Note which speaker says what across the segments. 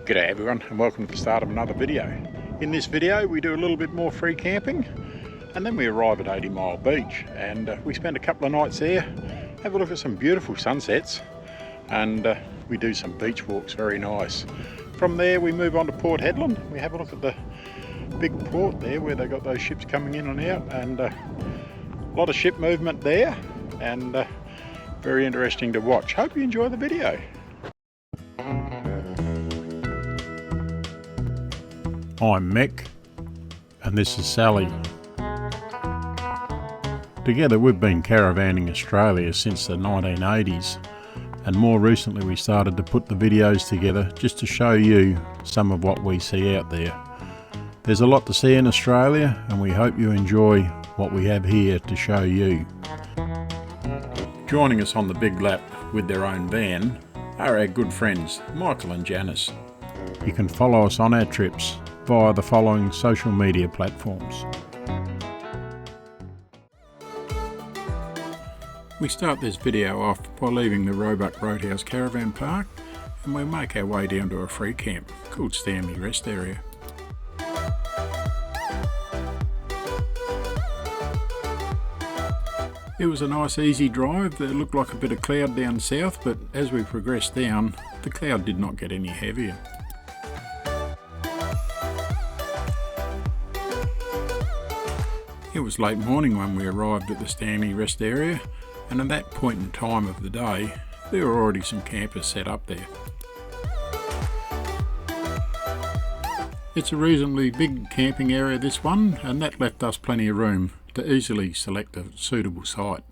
Speaker 1: G'day everyone, and welcome to the start of another video. In this video we do a little bit more free camping, and then we arrive at 80 Mile Beach, and we spend a couple of nights there, have a look at some beautiful sunsets, and we do some beach walks. Very nice. From there we move on to Port Hedland. We have a look at the big port there where they got those ships coming in and out, and a lot of ship movement there, and very interesting to watch. Hope you enjoy the video. I'm Mick, and this is Sally. Together we've been caravanning Australia since the 1980s, and more recently we started to put the videos together just to show you some of what we see out there. There's a lot to see in Australia, and we hope you enjoy what we have here to show you. Joining us on the big lap with their own van are our good friends Michael and Janice. You can follow us on our trips via the following social media platforms. We start this video off by leaving the Roebuck Roadhouse Caravan Park, and we make our way down to a free camp called Stanley Rest Area. It was a nice easy drive. There looked like a bit of cloud down south, but as we progressed down, the cloud did not get any heavier. It was late morning when we arrived at the Stanley Rest Area, and at that point in time of the day, there were already some campers set up there. It's a reasonably big camping area, this one, and that left us plenty of room to easily select a suitable site.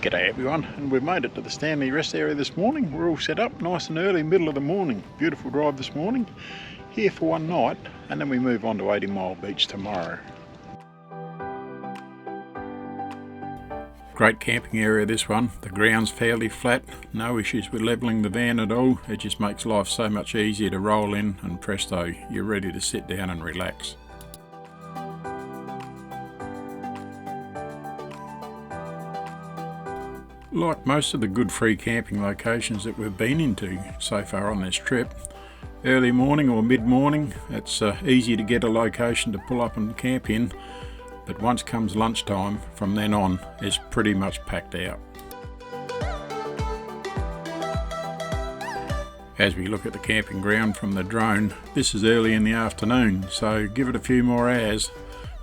Speaker 1: G'day everyone, and we've made it to the Stanley Rest Area this morning. We're all set up nice and early, middle of the morning. Beautiful drive this morning. Here for one night, and then we move on to 80 Mile Beach tomorrow. Great camping area, this one. The ground's fairly flat, no issues with levelling the van at all. It just makes life so much easier to roll in, and presto, you're ready to sit down and relax. Like most of the good free camping locations that we've been into so far on this trip, early morning or mid-morning, it's easy to get a location to pull up and camp in, but once comes lunchtime, from then on, it's pretty much packed out. As we look at the camping ground from the drone, this is early in the afternoon, so give it a few more hours,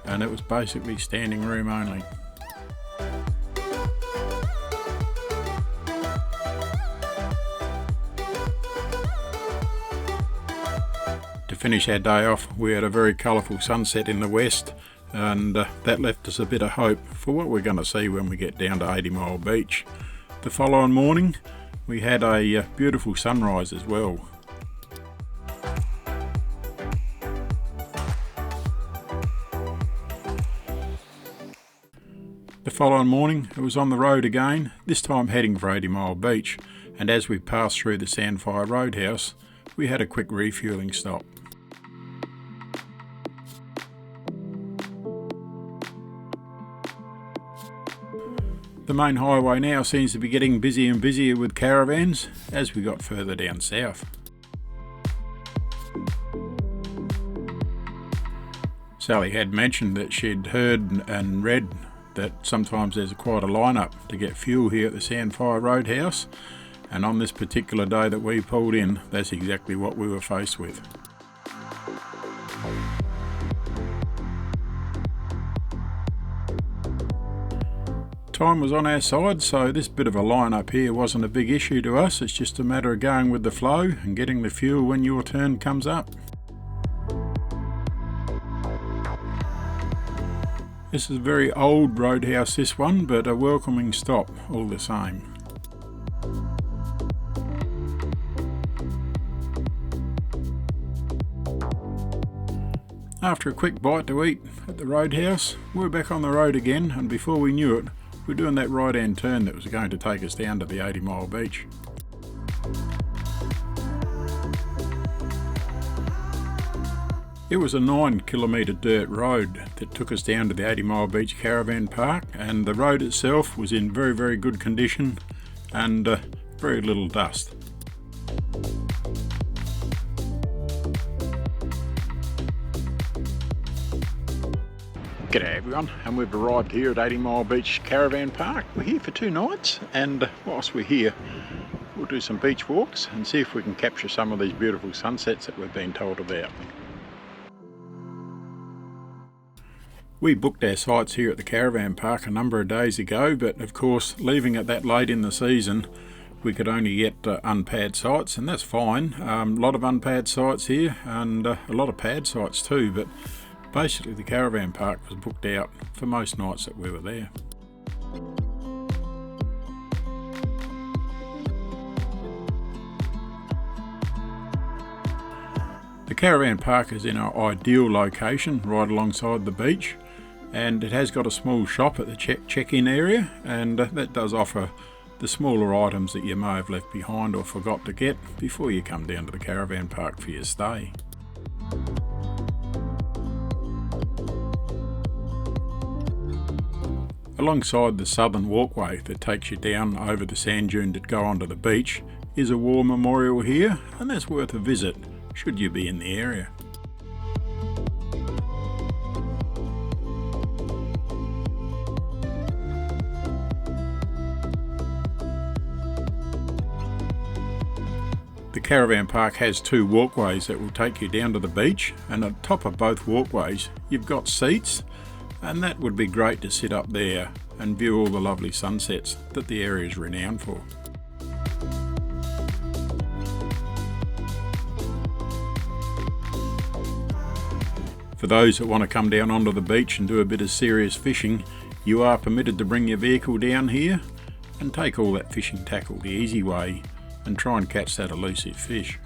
Speaker 1: and it was basically standing room only. To finish our day off, we had a very colourful sunset in the west, and that left us a bit of hope for what we're going to see when we get down to 80 Mile Beach. The following morning we had a beautiful sunrise as well. The following morning it was on the road again, this time heading for 80 Mile Beach, and as we passed through the Sandfire Roadhouse we had a quick refuelling stop. The main highway now seems to be getting busier and busier with caravans as we got further down south. Sally had mentioned that she'd heard and read that sometimes there's quite a lineup to get fuel here at the Sandfire Roadhouse, and on this particular day that we pulled in, that's exactly what we were faced with. Time was on our side, so this bit of a line up here wasn't a big issue to us. It's just a matter of going with the flow and getting the fuel when your turn comes up. This is a very old roadhouse, this one, but a welcoming stop all the same. After a quick bite to eat at the roadhouse, we were back on the road again, and before we knew it, we were doing that right-hand turn that was going to take us down to the 80 Mile Beach. It was a 9-kilometre dirt road that took us down to the 80 Mile Beach Caravan Park, and the road itself was in very, very good condition, and very little dust. G'day everyone, and we've arrived here at 80 Mile Beach Caravan Park. We're here for 2 nights, and whilst we're here we'll do some beach walks and see if we can capture some of these beautiful sunsets that we've been told about. We booked our sites here at the Caravan Park a number of days ago, but of course leaving it that late in the season we could only get unpad sites, and that's fine. A lot of unpad sites here and a lot of pad sites too, but basically the Caravan Park was booked out for most nights that we were there. The Caravan Park is in our ideal location right alongside the beach, and it has got a small shop at the check-in area, and that does offer the smaller items that you may have left behind or forgot to get before you come down to the Caravan Park for your stay. Alongside the southern walkway that takes you down over the sand dune that go onto the beach is a war memorial here, and that's worth a visit should you be in the area. The Caravan Park has 2 walkways that will take you down to the beach, and at the top of both walkways you've got seats, and that would be great to sit up there and view all the lovely sunsets that the area is renowned for. For those that want to come down onto the beach and do a bit of serious fishing, you are permitted to bring your vehicle down here and take all that fishing tackle the easy way and try and catch that elusive fish.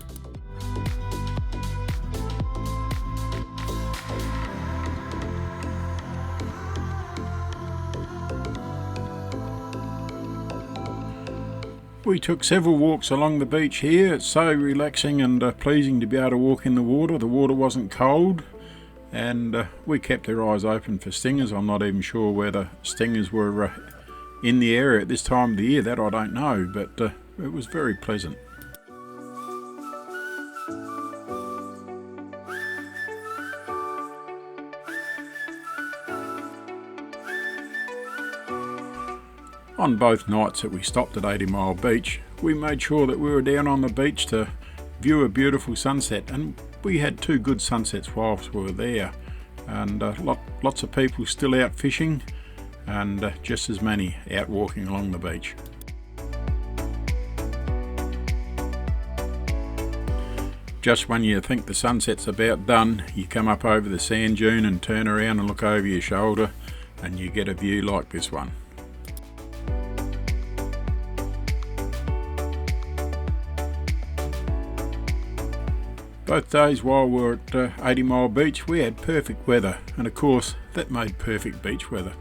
Speaker 1: We took several walks along the beach here. It's so relaxing and pleasing to be able to walk in the water. The water wasn't cold, and we kept our eyes open for stingers. I'm not even sure whether stingers were in the area at this time of the year. That I don't know, but it was very pleasant. On both nights that we stopped at 80 Mile Beach, we made sure that we were down on the beach to view a beautiful sunset, and we had 2 good sunsets whilst we were there, and lots of people still out fishing, and just as many out walking along the beach. Just when you think the sunset's about done, you come up over the sand dune and turn around and look over your shoulder, and you get a view like this one. Both days while we were at 80 Mile Beach we had perfect weather, and of course that made perfect beach weather.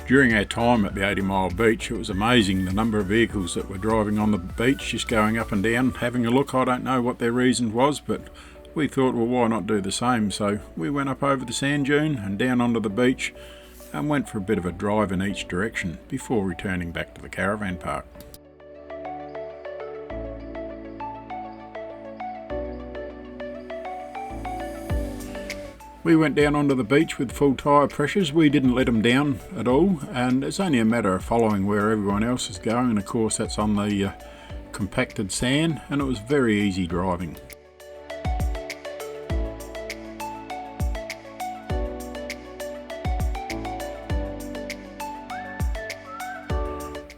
Speaker 1: During our time at the 80 Mile Beach, it was amazing the number of vehicles that were driving on the beach, just going up and down, having a look. I don't know what their reason was, but we thought, well, why not do the same? So we went up over the sand dune and down onto the beach and went for a bit of a drive in each direction before returning back to the Caravan Park. We went down onto the beach with full tyre pressures. We didn't let them down at all, and it's only a matter of following where everyone else is going, and of course that's on the compacted sand, and it was very easy driving.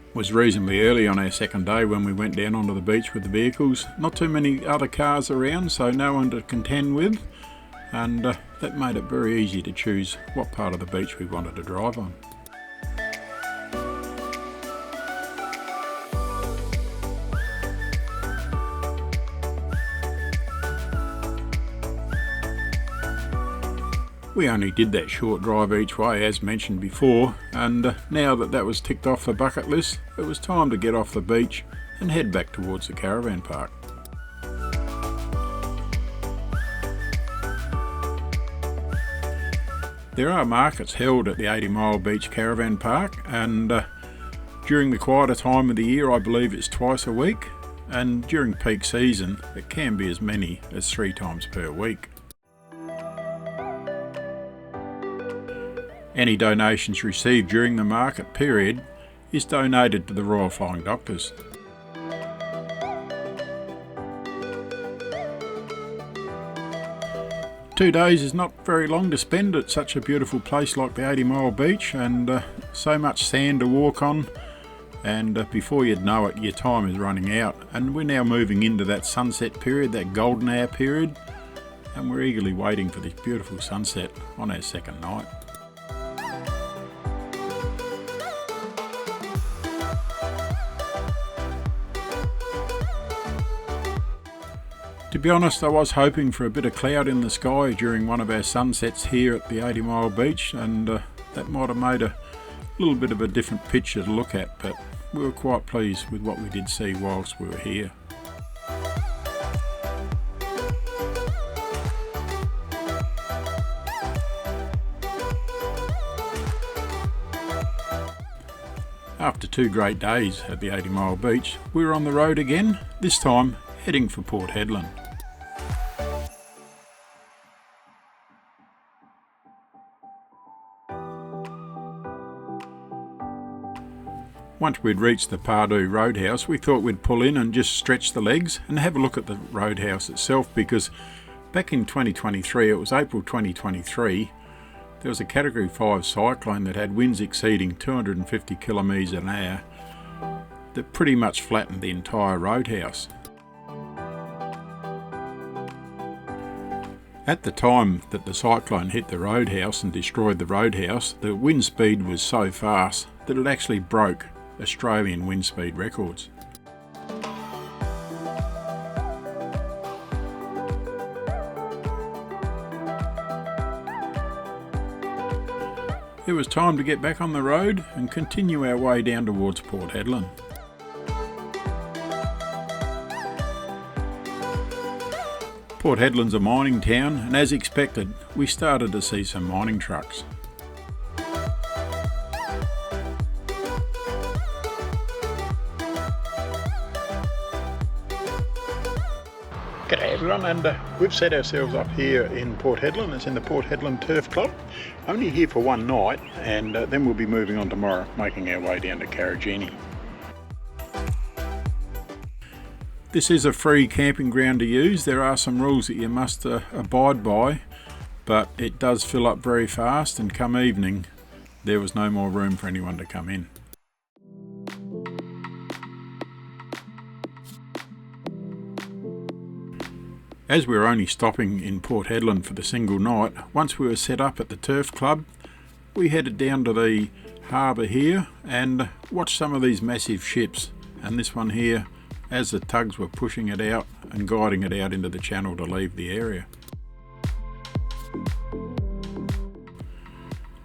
Speaker 1: It was reasonably early on our second day when we went down onto the beach with the vehicles. Not too many other cars around, so no one to contend with, and that made it very easy to choose what part of the beach we wanted to drive on. We only did that short drive each way as mentioned before, and now that that was ticked off the bucket list, it was time to get off the beach and head back towards the Caravan Park. There are markets held at the 80 Mile Beach Caravan Park, and during the quieter time of the year I believe it's twice a week, and during peak season it can be as many as 3 times per week. Any donations received during the market period is donated to the Royal Flying Doctors. Two days is not very long to spend at such a beautiful place like the 80 Mile Beach, and so much sand to walk on, and before you'd know it your time is running out, and we're now moving into that sunset period, that golden hour period, and we're eagerly waiting for this beautiful sunset on our second night. To be honest, I was hoping for a bit of cloud in the sky during one of our sunsets here at the 80 Mile Beach, and that might have made a little bit of a different picture to look at, but we were quite pleased with what we did see whilst we were here. After 2 great days at the 80 Mile Beach, we were on the road again, this time heading for Port Hedland. Once we'd reached the Pardue Roadhouse, we thought we'd pull in and just stretch the legs and have a look at the roadhouse itself, because back in 2023, it was April 2023, there was a Category 5 cyclone that had winds exceeding 250 kilometres an hour that pretty much flattened the entire roadhouse. At the time that the cyclone hit the roadhouse and destroyed the roadhouse, the wind speed was so fast that it actually broke Australian wind speed records. It was time to get back on the road and continue our way down towards Port Hedland. Port Hedland's a mining town, and as expected, we started to see some mining trucks. G'day everyone, and we've set ourselves up here in Port Hedland. It's in the Port Hedland Turf Club. Only here for one night, and then we'll be moving on tomorrow, making our way down to Caravan. This is a free camping ground to use. There are some rules that you must abide by, but it does fill up very fast, and come evening there was no more room for anyone to come in. As we were only stopping in Port Hedland for the single night, once we were set up at the Turf Club, we headed down to the harbour here and watched some of these massive ships, and this one here, as the tugs were pushing it out and guiding it out into the channel to leave the area.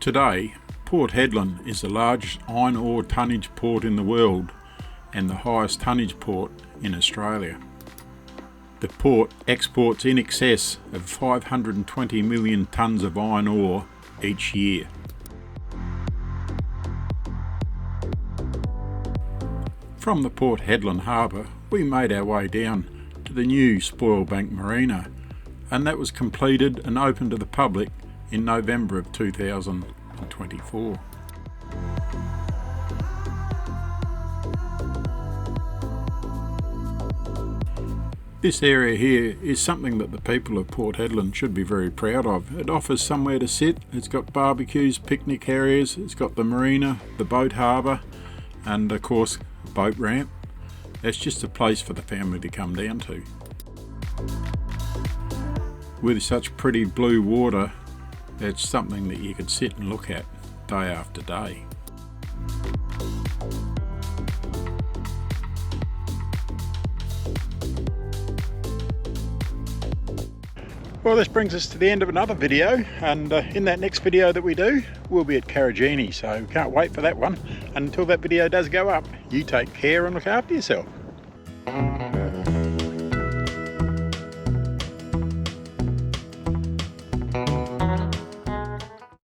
Speaker 1: Today, Port Hedland is the largest iron ore tonnage port in the world and the highest tonnage port in Australia. The port exports in excess of 520 million tonnes of iron ore each year. From the Port Hedland harbour, we made our way down to the new Spoilbank Marina, and that was completed and opened to the public in November of 2024. This area here is something that the people of Port Hedland should be very proud of. It offers somewhere to sit, it's got barbecues, picnic areas, it's got the marina, the boat harbour, and of course a boat ramp. It's just a place for the family to come down to. With such pretty blue water, it's something that you could sit and look at day after day. Well, this brings us to the end of another video, and in that next video that we do, we'll be at Caravan, so can't wait for that one. And until that video does go up, you take care and look after yourself.